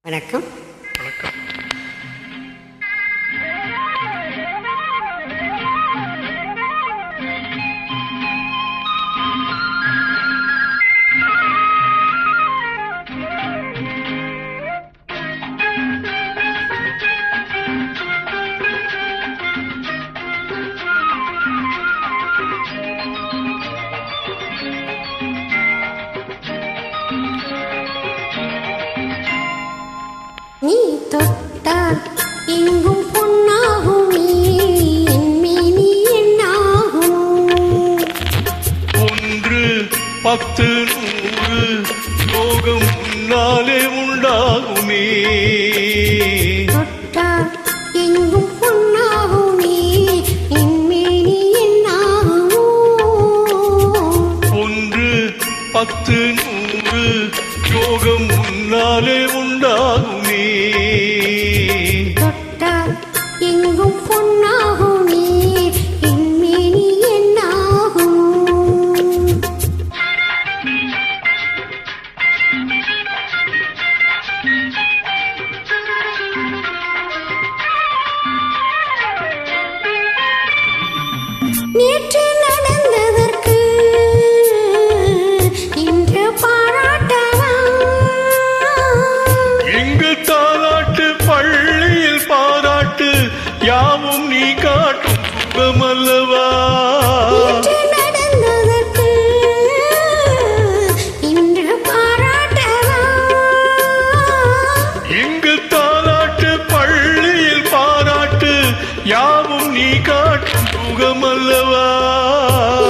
வணக்கம். நீ தொட்டால் எங்கும் பொன்னாகும், நீ என்மேனி என்னாகும். 1 10 100 யோகம் முன்னாலே உண்டாகுமே. தொட்டால் எங்கும் பொன்னாகும், நீ என்மேனி என்னாகும். 1 10 100 யோகம் முன்னாலே உண்டாகுமே. தொட்டால் எங்கும் பொன்னாகும், நீ என்மேனி என்னாகும். நேற்று நடந்ததற்கு இன்று பாராட்டவா? எங்கு தாலாட்டு பள்ளியில் பாராட்டு யாவும் நீ காட்டும் சுகமல்லவா. நேற்று நடந்ததற்கு இன்று பாராட்டவா? எங்கு தாலாட்டு பள்ளியில் பாராட்டு யாவும் நீ காட்டும் சுகமல்லவா.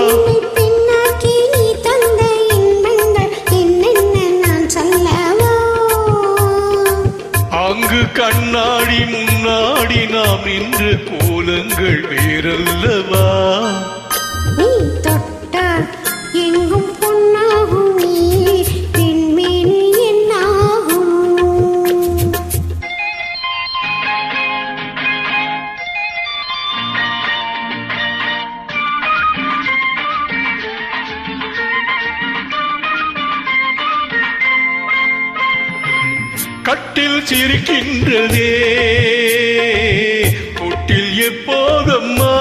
என்னை பின்னாக்கி நீ தந்த இன்பங்கள் என்னென்ன நான் சொல்லவா? அங்கு கண்ணாடி முன்னாடி நாம் நின்று கோலங்கள் வேறல்லவா. நீ தொட்டால் எங்கும் பொன்னாகும், நீ பெண்மேனி என்னாகும். கட்டில் சிரிக்கின்றதே கொட்டில் எப்போதம்மா.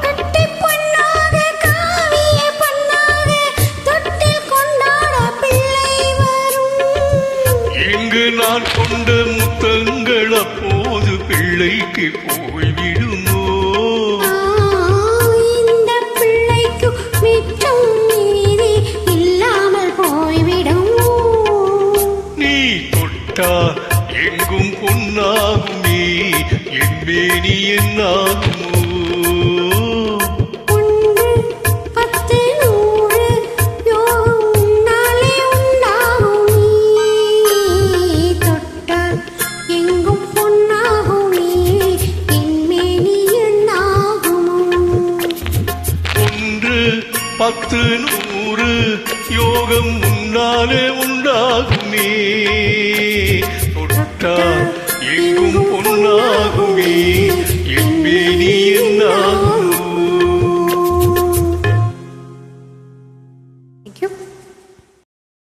கட்டி பொன்னாக காவிய பொன்னாக தொட்டில் கொண்டாட பிள்ளை வரும். எங்கு நான் கொண்ட முத்தங்கள் அப்போது பிள்ளைக்கு போய்விடுமோ. இந்த பிள்ளைக்கு மிச்சம் மீதி இல்லாமல் போய்விடும். நீ தொட்டா எங்கும் பொன்னாகுமே, என்பேனி என்னாகுமோ. 1 10 100 யோகம் உன்னாலே உண்டாகும். நீ தொட்டால் எங்கும் பொன்னாகும், நீ என்மேனி என்னாகும். 1 10 100 யோகம் முன்னாலே உண்டாகுமே. தொட்டா எங்கும் பொன்னாகுமே.